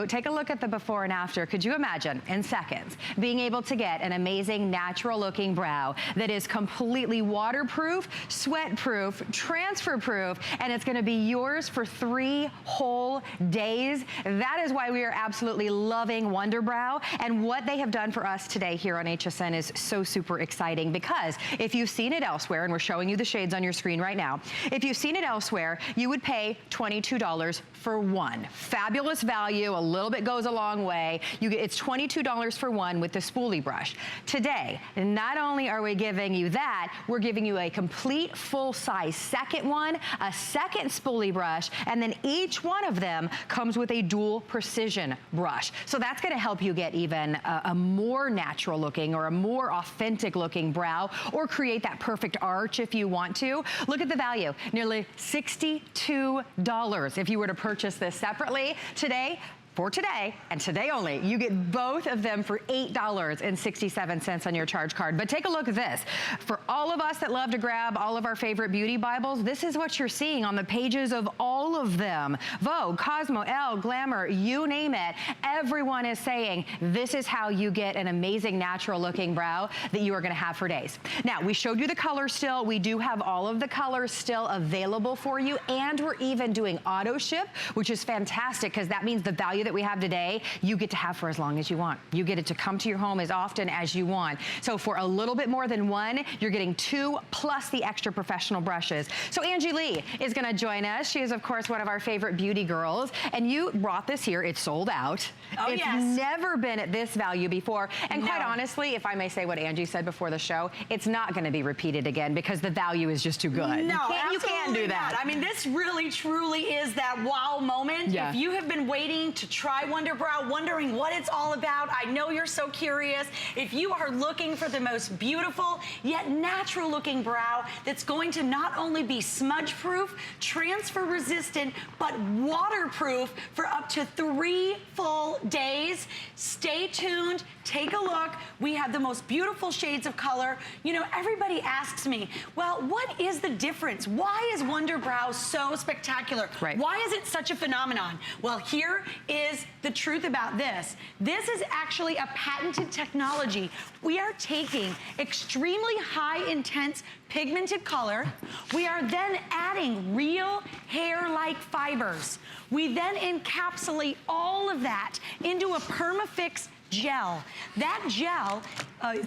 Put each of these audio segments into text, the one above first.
Take a look at the before and after. Could you imagine, in seconds, being able to get an amazing natural looking brow that is completely waterproof, sweat-proof, transfer-proof, and it's gonna be yours for 3 whole days. That is why we are absolutely loving Wunderbrow, and what they have done for us today here on HSN is so super exciting, because if you've seen it elsewhere, and we're showing you the shades on your screen right now, if you've seen it elsewhere, you would pay $22 for one. Fabulous value, a little bit goes a long way. It's $22 for one with the spoolie brush. Today, not only are we giving you that, we're giving you a complete full-size second one, a second spoolie brush, and then each one of them comes with a dual precision brush. So that's gonna help you get even a more natural looking or a more authentic looking brow, or create that perfect arch if you want to. Look at the value, nearly $62 if you were to purchase this separately. Today, for today, and today only, you get both of them for $8.67 on your charge card. But take a look at this. For all of us that love to grab all of our favorite beauty Bibles, this is what you're seeing on the pages of all of them. Vogue, Cosmo, Elle, Glamour, you name it. Everyone is saying this is how you get an amazing natural looking brow that you are gonna have for days. Now, we showed you the colors still. We do have all of the colors still available for you, and we're even doing auto ship, which is fantastic, because that means the value that we have today, you get to have for as long as you want. You get it to come to your home as often as you want. So for a little bit more than one, you're getting 2 plus the extra professional brushes. So Angie Lee is gonna join us. She is, of course, one of our favorite beauty girls. And you brought this here, it's sold out. Oh, it's never been at this value before. And quite honestly, if I may say what Angie said before the show, it's not gonna be repeated again, because the value is just too good. No, you can't do that. Not. I mean, this really, truly is that wow moment. Yeah. If you have been waiting to try Wunderbrow, wondering what it's all about, I know you're so curious. If you are looking for the most beautiful yet natural looking brow that's going to not only be smudge proof, transfer resistant, but waterproof for up to 3 full days, stay tuned, take a look. We have the most beautiful shades of color. You know, everybody asks me, well, what is the difference? Why is Wunderbrow so spectacular? Right. Why is it such a phenomenon? Well, here is the truth about this. This is actually a patented technology. We are taking extremely high intense pigmented color. We are then adding real hair-like fibers. We then encapsulate all of that into a permafix gel. That gel,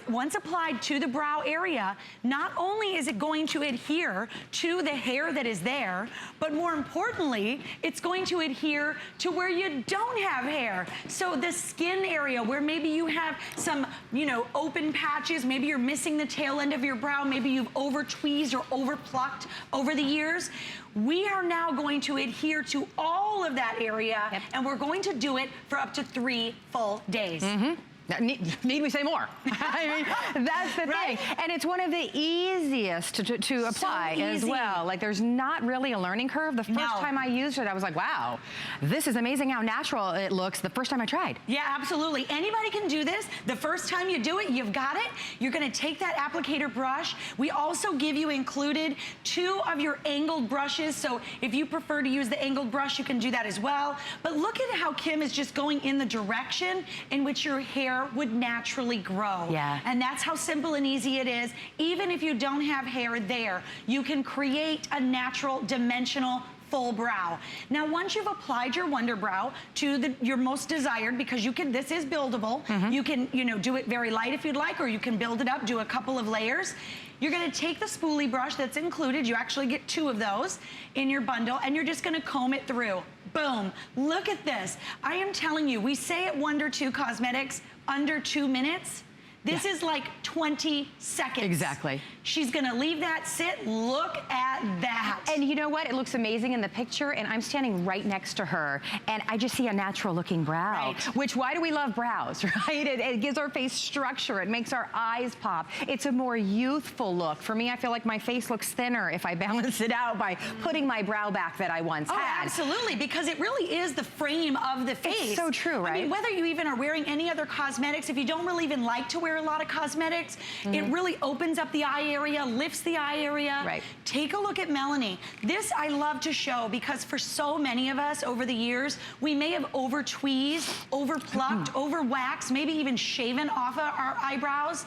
once applied to the brow area, not only is it going to adhere to the hair that is there, but more importantly, it's going to adhere to where you don't have hair. So the skin area where maybe you have some, you know, open patches, maybe you're missing the tail end of your brow, maybe you've over-tweezed or over-plucked over the years, we are now going to adhere to all of that area, and we're going to do it for up to 3 full days. Need we say more? I mean, that's the thing. And it's one of the easiest to apply as well. Like, there's not really a learning curve. The first time I used it, I was like, wow, this is amazing how natural it looks the first time I tried. Yeah, absolutely. Anybody can do this. The first time you do it, you've got it. You're gonna take that applicator brush. We also give you included 2 of your angled brushes. So if you prefer to use the angled brush, you can do that as well. But look at how Kim is just going in the direction in which your hair would naturally grow. Yeah. And that's how simple and easy it is. Even if you don't have hair there, you can create a natural dimensional full brow. Now, once you've applied your Wunderbrow to your most desired, because you can, this is buildable. You can, you know, do it very light if you'd like, or you can build it up, do a couple of layers. You're gonna take the spoolie brush that's included. You actually get 2 of those in your bundle, and you're just gonna comb it through. Boom, look at this. I am telling you, we say at Wunder2 Cosmetics, under 2 minutes. This is like 20 seconds. Exactly. She's gonna leave that sit. Look at that. And you know what? It looks amazing in the picture, and I'm standing right next to her, and I just see a natural looking brow. Right. Which, why do we love brows, right? It gives our face structure. It makes our eyes pop. It's a more youthful look. For me, I feel like my face looks thinner if I balance it out by putting my brow back that I once had. Absolutely, because it really is the frame of the face. It's so true, right? I mean, whether you even are wearing any other cosmetics, if you don't really even like to wear wear a lot of cosmetics, it really opens up the eye area, lifts the eye area. Right. Take a look at Melanie. This I love to show because for so many of us over the years, we may have over-tweezed, over-plucked, over-waxed, maybe even shaven off our eyebrows.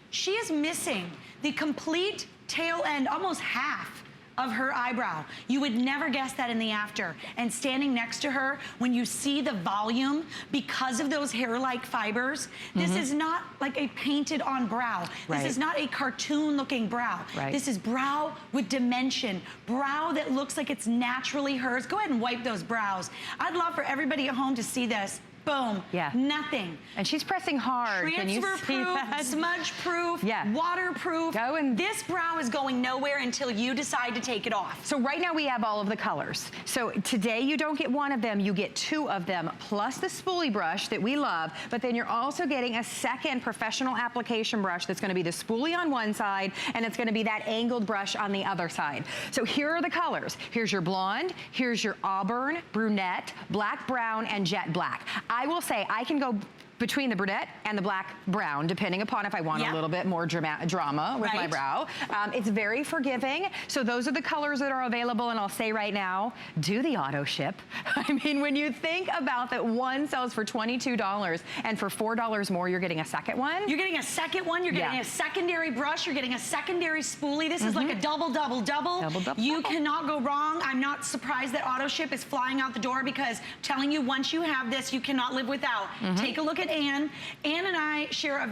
She is missing the complete tail end, almost half of her eyebrow. You would never guess that in the after. And standing next to her, when you see the volume, because of those hair-like fibers, this is not like a painted on brow. This is not a cartoon looking brow. This is brow with dimension, brow that looks like it's naturally hers. Go ahead and wipe those brows. I'd love for everybody at home to see this. Boom. Yeah. Nothing. And she's pressing hard. Transfer-proof, smudge-proof, waterproof. This brow is going nowhere until you decide to take it off. So right now we have all of the colors. So today you don't get one of them, you get two of them, plus the spoolie brush that we love, but then you're also getting a second professional application brush that's gonna be the spoolie on one side, and it's gonna be that angled brush on the other side. So here are the colors. Here's your blonde, here's your auburn, brunette, black brown, and jet black. I will say I can go between the brunette and the black brown, depending upon if I want a little bit more drama with my brow. It's very forgiving. So those are the colors that are available, and I'll say right now, do the auto ship. I mean, when you think about that one sells for $22 and for $4 more, you're getting a second one. You're getting a second one, you're getting a secondary brush, you're getting a secondary spoolie. This is like a double, double, double. You cannot go wrong. I'm not surprised that auto ship is flying out the door because I'm telling you, once you have this, you cannot live without. Take a look at Anne. Anne and I share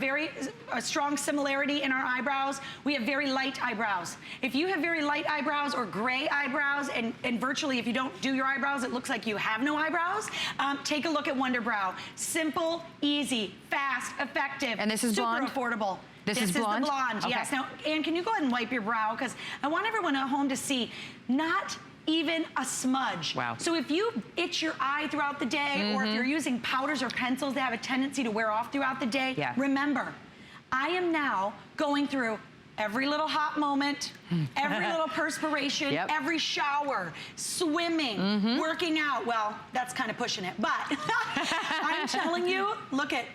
a strong similarity in our eyebrows. We have very light eyebrows. If you have very light eyebrows or gray eyebrows, and virtually if you don't do your eyebrows, it looks like you have no eyebrows, take a look at Wunderbrow. Simple, easy, fast, effective. And this is super blonde? affordable. This is blonde? The blonde, yes. Now, Anne, can you go ahead and wipe your brow? Because I want everyone at home to see, not even a smudge. Wow. So if you itch your eye throughout the day, or if you're using powders or pencils that have a tendency to wear off throughout the day, remember, I am now going through every little hot moment, every little perspiration, every shower, swimming, working out. Well, that's kind of pushing it, but I'm telling you, look at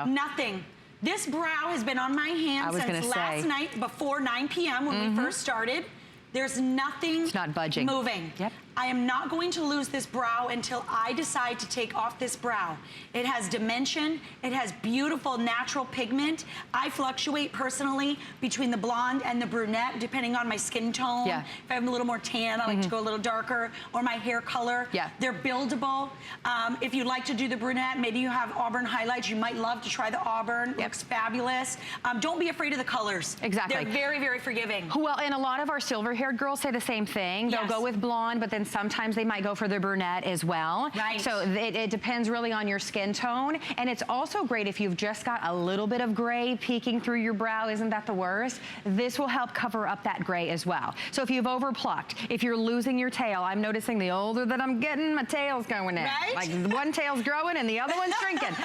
nothing. This brow has been on my hands since last night before 9 p.m. when we first started. There's nothing it's not budging. Moving. I am not going to lose this brow until I decide to take off this brow. It has dimension. It has beautiful natural pigment. I fluctuate personally between the blonde and the brunette, depending on my skin tone. If I'm a little more tan, I like to go a little darker, or my hair color. They're buildable. If you'd like to do the brunette, maybe you have auburn highlights, you might love to try the auburn. Looks fabulous. Don't be afraid of the colors. They're very, very forgiving. Well, and a lot of our silver-haired girls say the same thing. They'll go with blonde, but then sometimes they might go for the brunette as well. So it depends really on your skin tone. And it's also great if you've just got a little bit of gray peeking through your brow. Isn't that the worst? This will help cover up that gray as well. So if you've overplucked, if you're losing your tail, I'm noticing the older that I'm getting, my tail's going in. Like one tail's growing and the other one's shrinking.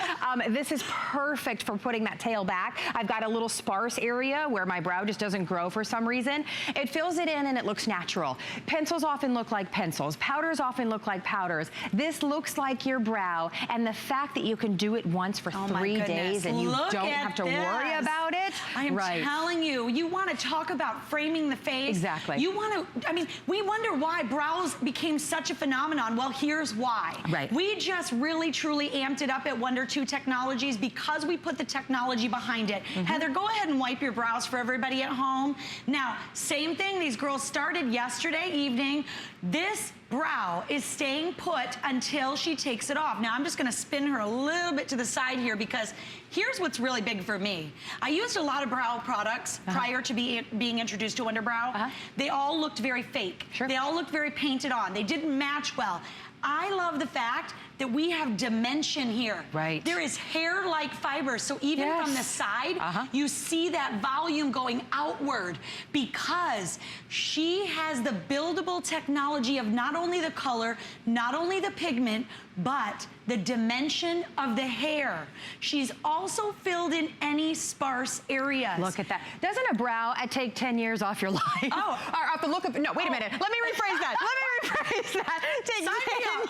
This is perfect for putting that tail back. I've got a little sparse area where my brow just doesn't grow for some reason. It fills it in and it looks natural. Pencils often look like pencils. Powders often look like powders. This looks like your brow, and the fact that you can do it once for 3 days and you don't have to worry about it. I am telling you, you want to talk about framing the face. You want to, I mean, we wonder why brows became such a phenomenon. Well, here's why. We just really, truly amped it up at Wunder2 Technologies because we put the technology behind it. Heather, go ahead and wipe your brows for everybody at home. Now, same thing, these girls started yesterday evening. This brow is staying put until she takes it off. Now I'm just gonna spin her a little bit to the side here because here's what's really big for me. I used a lot of brow products prior to being introduced to Wunderbrow. They all looked very fake. They all looked very painted on. They didn't match well. I love the fact that we have dimension here. There is hair-like fibers, so even from the side, you see that volume going outward because she has the buildable technology of not only the color, not only the pigment, but the dimension of the hair. She's also filled in any sparse areas. Look at that. Doesn't a brow take 10 years off your life? Or off the look of, no, wait a minute. Let me rephrase that. Let me rephrase that. Take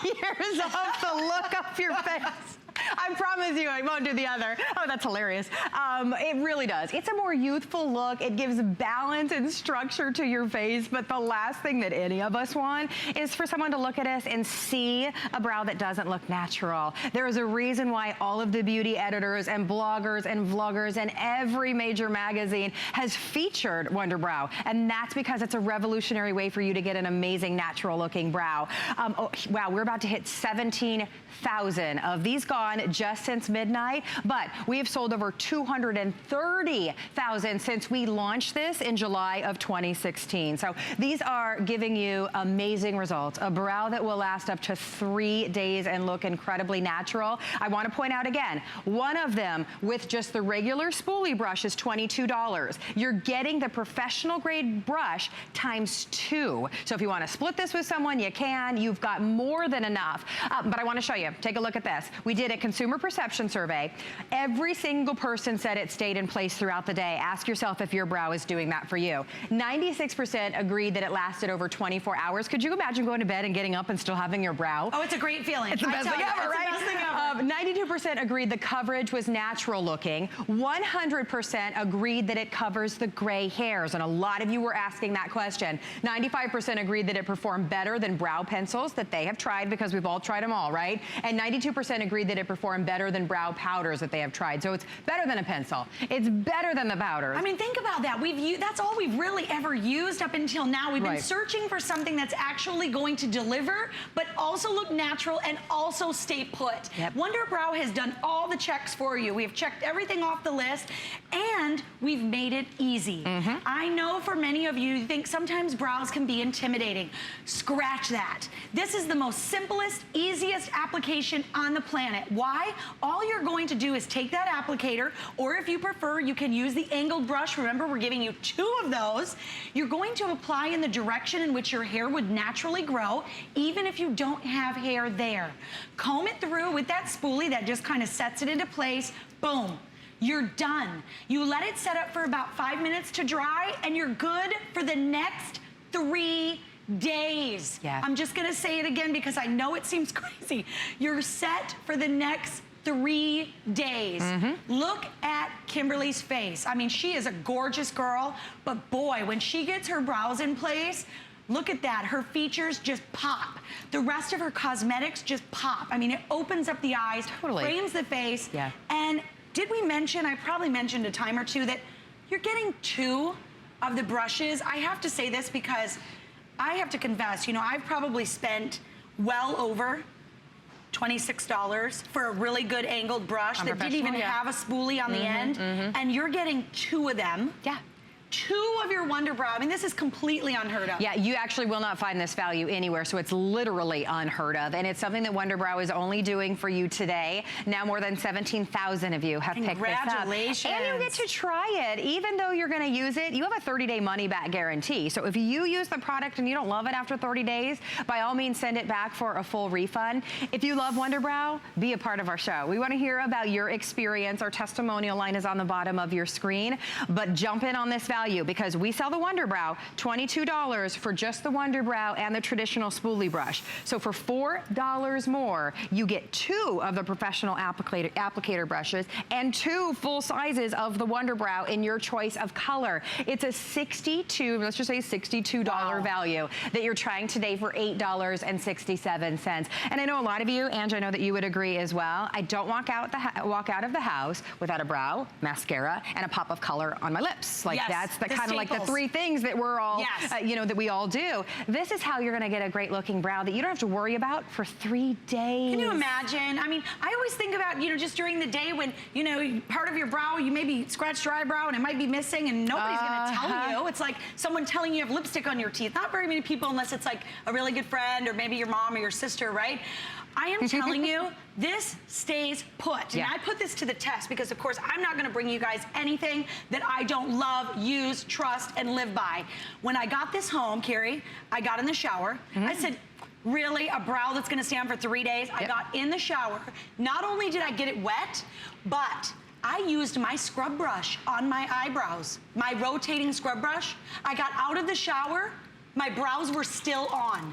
10 years off the look of your face. I promise you I won't do the other. Oh, that's hilarious. It really does. It's a more youthful look. It gives balance and structure to your face, but the last thing that any of us want is for someone to look at us and see a brow that doesn't look natural. There is a reason why all of the beauty editors and bloggers and vloggers and every major magazine has featured Wunderbrow, and that's because it's a revolutionary way for you to get an amazing natural looking brow. Oh, wow, we're about to hit 17,000 of these gone just since midnight, but we have sold over 230,000 since we launched this in July of 2016. So these are giving you amazing results. A brow that will last up to 3 days and look incredibly natural. I want to point out again, one of them with just the regular spoolie brush is $22. You're getting the professional grade brush times 2. So if you want to split this with someone, you can. You've got more than enough. But I want to show you. Take a look at this. We did a consumer perception survey. Every single person said it stayed in place throughout the day. Ask yourself if your brow is doing that for you. 96% agreed that it lasted over 24 hours. Could you imagine going to bed and getting up and still having your brow? Oh, it's a great feeling. It's the best thing ever, right? It's the best thing ever. 92% agreed the coverage was natural looking. 100% agreed that it covers the gray hairs, and a lot of you were asking that question. 95% agreed that it performed better than brow pencils that they have tried, because we've all tried them all, right? And 92% agreed that it performed better than brow powders that they have tried. So it's better than a pencil. It's better than the powders. I mean, think about that. That's all we've really ever used up until now. We've been searching for something that's actually going to deliver, but also look natural and also stay put. Yep. Wunderbrow has done all the checks for you. We've checked everything off the list, and we've made it easy. I know for many of you think sometimes brows can be intimidating. Scratch that. This is the most simplest, easiest application on the planet. Why? All you're going to do is take that applicator, or if you prefer, you can use the angled brush. Remember, we're giving you 2 of those. You're going to apply in the direction in which your hair would naturally grow, even if you don't have hair there. Comb it through with that spoolie that just kind of sets it into place. Boom. You're done. You let it set up for about 5 minutes to dry, and you're good for the next 3 days. Yeah. I'm just gonna say it again because I know it seems crazy. You're set for the next 3 days. Look at Kimberly's face. I mean, she is a gorgeous girl, but boy, when she gets her brows in place, look at that. Her features just pop. The rest of her cosmetics just pop. I mean, it opens up the eyes, frames the face. Yeah. And did we mention, I probably mentioned a time or two, that you're getting 2 of the brushes. I have to say this because I have to confess, you know, I've probably spent well over $26 for a really good angled brush that didn't even have a spoolie on the end. And you're getting 2 of them. Yeah. 2 of your Wunderbrow. I mean, this is completely unheard of. Yeah, you actually will not find this value anywhere, so it's literally unheard of. And it's something that Wunderbrow is only doing for you today. Now more than 17,000 of you have picked this up. Congratulations. And you get to try it. Even though you're gonna use it, you have a 30-day money-back guarantee. So if you use the product and you don't love it after 30 days, by all means send it back for a full refund. If you love Wunderbrow, be a part of our show. We wanna hear about your experience. Our testimonial line is on the bottom of your screen, but jump in on this value, because we sell the Wunderbrow, $22 for just the Wunderbrow and the traditional spoolie brush. So for $4 more, you get 2 of the professional applicator brushes and 2 full sizes of the Wunderbrow in your choice of color. It's a let's just say $62 value that you're trying today for $8.67. And I know a lot of you, Ange, I know that you would agree as well. I don't walk out of the house without a brow, mascara, and a pop of color on my lips. Like that's the kind of like the 3 things that we're all, you know, that we all do. This is how you're gonna get a great looking brow that you don't have to worry about for 3 days. Can you imagine? I mean, I always think about, you know, just during the day when, you know, part of your brow, you maybe scratched your eyebrow and it might be missing and nobody's gonna tell you. It's like someone telling you have lipstick on your teeth. Not very many people, unless it's like a really good friend or maybe your mom or your sister, right? I am telling you, this stays put. And I put this to the test because, of course, I'm not going to bring you guys anything that I don't love, use, trust, and live by. When I got this home, Carrie, I got in the shower. I said, really, a brow that's going to stand for 3 days? I got in the shower. Not only did I get it wet, but I used my scrub brush on my eyebrows, my rotating scrub brush. I got out of the shower, my brows were still on.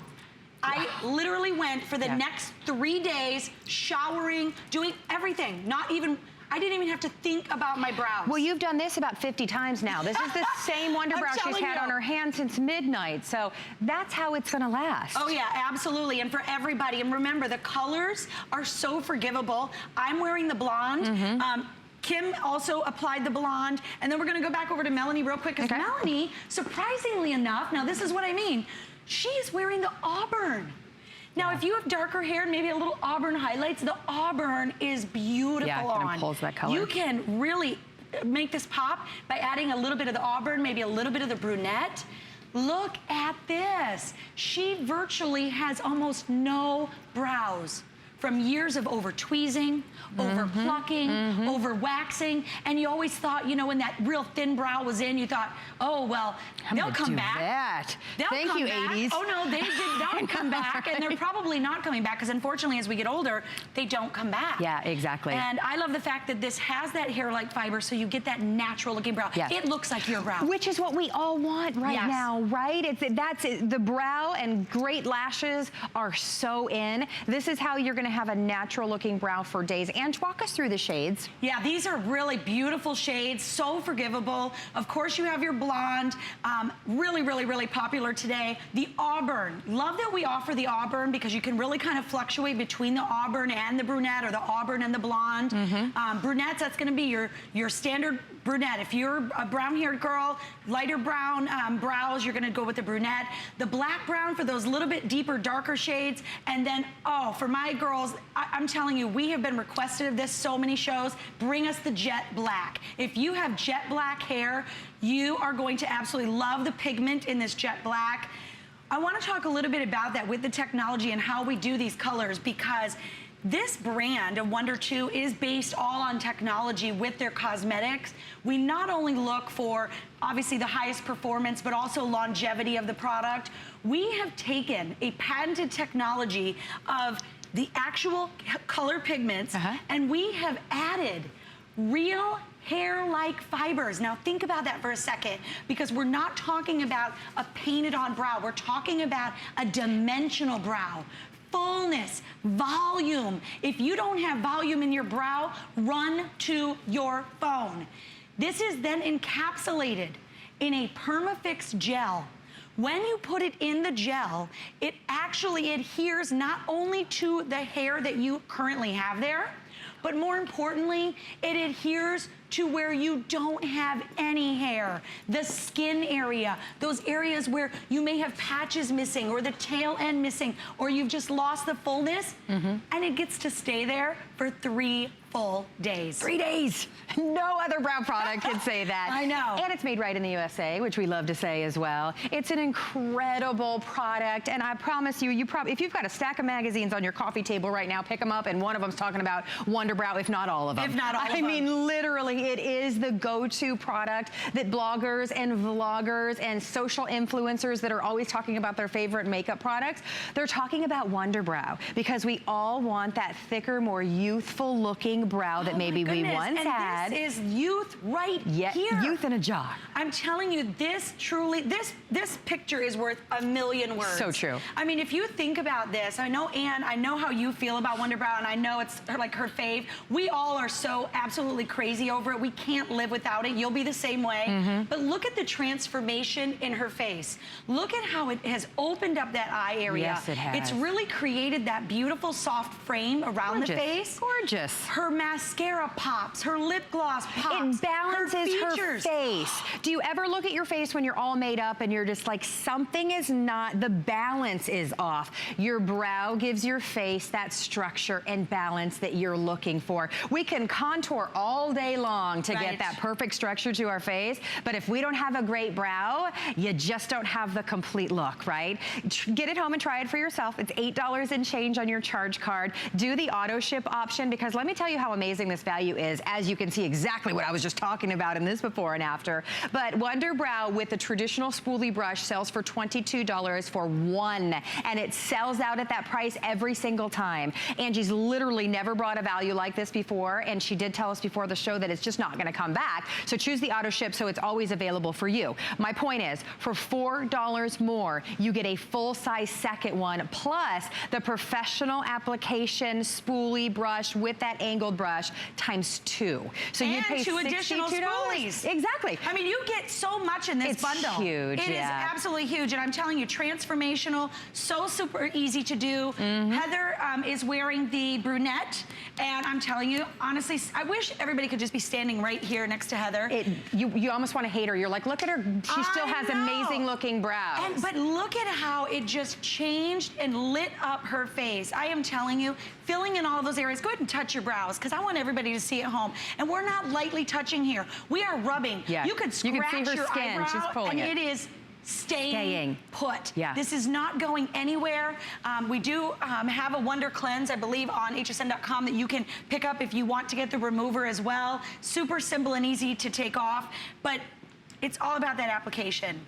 I literally went for the next 3 days, showering, doing everything, I didn't even have to think about my brows. Well, you've done this about 50 times now. This is the same Wunderbrow she's had on her hand since midnight. So that's how it's gonna last. Oh yeah, absolutely, and for everybody. And remember, the colors are so forgivable. I'm wearing the blonde. Kim also applied the blonde, and then we're gonna go back over to Melanie real quick, because Melanie, surprisingly enough, now this is what I mean, she's wearing the auburn. Now, if you have darker hair and maybe a little auburn highlights, the auburn is beautiful on. Yeah, it pulls that color. You can really make this pop by adding a little bit of the auburn, maybe a little bit of the brunette. Look at this. She virtually has almost no brows from years of over tweezing, over plucking, over waxing, and you always thought, you know, when that real thin brow was in, you thought, oh, well, they'll come back. Thank you, 80s. Oh, no, they did not come back, and they're probably not coming back, because unfortunately, as we get older, they don't come back. Yeah, exactly. And I love the fact that this has that hair-like fiber, so you get that natural-looking brow. Yes. It looks like your brow. Which is what we all want right now, right? That's it. The brow and great lashes are so in. This is how you're gonna have a natural looking brow for days. And walk us through the shades. Yeah, these are really beautiful shades, so forgivable. Of course, you have your blonde, really, really, really popular today. The auburn, love that we offer the auburn, because you can really kind of fluctuate between the auburn and the brunette, or the auburn and the blonde. Brunettes, that's gonna be your standard brunette. If you're a brown-haired girl, lighter brown brows, you're gonna go with the brunette. The black brown for those little bit deeper, darker shades. And then, oh, for my girls, I'm telling you, we have been requested of this so many shows. Bring us the jet black. If you have jet black hair, you are going to absolutely love the pigment in this jet black. I wanna talk a little bit about that with the technology and how we do these colors, because this brand of Wunder2 is based all on technology with their cosmetics. We not only look for, obviously, the highest performance, but also longevity of the product. We have taken a patented technology of the actual color pigments, and we have added real hair-like fibers. Now think about that for a second, because we're not talking about a painted on brow. We're talking about a dimensional brow. Fullness, volume. If you don't have volume in your brow, run to your phone. This is then encapsulated in a PermaFix gel. When you put it in the gel, it actually adheres not only to the hair that you currently have there, but more importantly, it adheres to where you don't have any hair. The skin area, those areas where you may have patches missing, or the tail end missing, or you've just lost the fullness, and it gets to stay there for 3 full days. 3 days. No other brow product can say that. I know. And it's made right in the USA, which we love to say as well. It's an incredible product, and I promise you, if you've got a stack of magazines on your coffee table right now, pick them up, and one of them's talking about Wunderbrow, if not all of them. If not all of them. I mean, literally, it is the go-to product that bloggers and vloggers and social influencers that are always talking about their favorite makeup products, they're talking about Wunderbrow, because we all want that thicker, more youthful looking brow that maybe we once had. This is youth right here. Youth in a jar. I'm telling you, this truly, this picture is worth a million words. So true. I mean, if you think about this, I know, Anne, I know how you feel about Wunderbrow, and I know it's like her fave. We all are so absolutely crazy over it. We can't live without it. You'll be the same way. But look at the transformation in her face. Look at how it has opened up that eye area. Yes, it has. It's really created that beautiful soft frame around the face. Gorgeous. Her mascara pops, her lip gloss pops. It balances her face. Do you ever look at your face when you're all made up and you're just like, something is not, the balance is off? Your brow gives your face that structure and balance that you're looking for. We can contour all day long to get that perfect structure to our face, but if we don't have a great brow, you just don't have the complete look, right? Get it home and try it for yourself. It's $8 and change on your charge card. Do the auto ship option, because let me tell you you how amazing this value is. As you can see, exactly what I was just talking about in this before and after. But Wunderbrow with the traditional spoolie brush sells for $22 for one, and it sells out at that price every single time. Angie's literally never brought a value like this before, and she did tell us before the show that it's just not gonna come back. So choose the auto ship so it's always available for you. My point is, for $4 more, you get a full-size second one, plus the professional application spoolie brush with that angled brush times 2. So you'd pay two additional spoolies. Exactly. I mean, you get so much in this bundle. It's huge, It is absolutely huge, and I'm telling you, transformational, so super easy to do. Heather is wearing the Brunette, and I'm telling you, honestly, I wish everybody could just be standing right here next to Heather. You almost want to hate her. You're like, look at her. She still has amazing looking brows. But look at how it just changed and lit up her face. I am telling you, filling in all those areas. Go ahead and touch your brows, because I want everybody to see at home. And we're not lightly touching here. We are rubbing. Yeah. You could scratch you can see her your skin. eyebrow, She's pulling and it is staying put. Yeah. This is not going anywhere. We do have a Wonder Cleanse, I believe, on hsn.com that you can pick up if you want to get the remover as well. Super simple and easy to take off, but it's all about that application.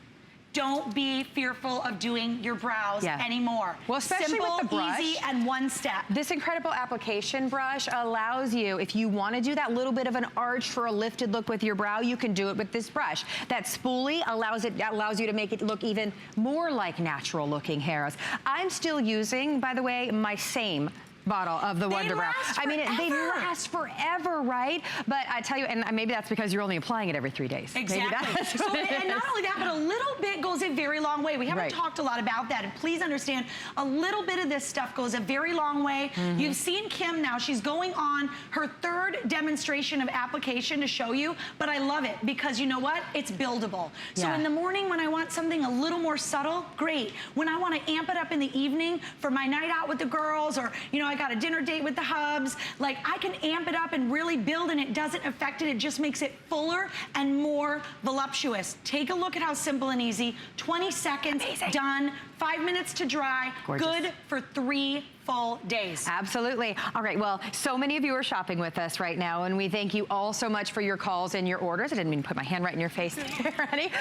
Don't be fearful of doing your brows anymore. Well, especially simple, with the brush, easy, and one step. This incredible application brush allows you, if you want to do that little bit of an arch for a lifted look with your brow, you can do it with this brush. That spoolie allows you to make it look even more like natural looking hairs. I'm still using, by the way, my same bottle of the Wunderbrow. I mean, they last forever, right? But I tell you, and maybe that's because you're only applying it every 3 days. Exactly. So, and not only that, but a little bit goes a very long way. We haven't talked a lot about that, and please understand, a little bit of this stuff goes a very long way. You've seen Kim now. She's going on her 3rd demonstration of application to show you, but I love it because you know what? It's buildable. So in the morning when I want something a little more subtle, great. When I want to amp it up in the evening for my night out with the girls, or, you know, I got a dinner date with the hubs, like I can amp it up and really build, and it doesn't affect it. It just makes it fuller and more voluptuous. Take a look at how simple and easy. 20 seconds, done. 5 minutes to dry. Gorgeous. Good for 3 full days. Absolutely. All right, well, so many of you are shopping with us right now, and we thank you all so much for your calls and your orders. I didn't mean to put my hand right in your face there, honey.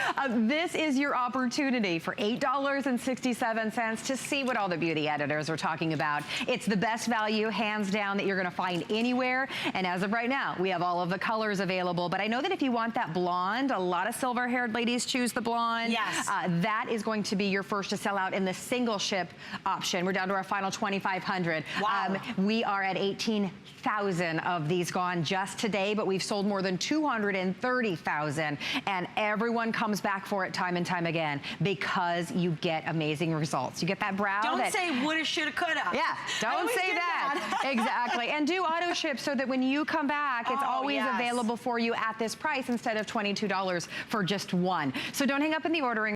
This is your opportunity for $8.67 to see what all the beauty editors are talking about. It's the best value, hands down, that you're gonna find anywhere. And as of right now, we have all of the colors available. But I know that if you want that blonde, a lot of silver-haired ladies choose the blonde. Yes. That is going to be your first to sell out in the single ship option. We're down to our final 2,500. Wow. We are at 18,000 of these gone just today, but we've sold more than 230,000, and everyone comes back for it time and time again because you get amazing results. You get that brow. Don't say woulda, shoulda, coulda. Yeah, don't say that. Exactly. And do auto ship so that when you come back, it's always available for you at this price instead of $22 for just one. So don't hang up in the ordering.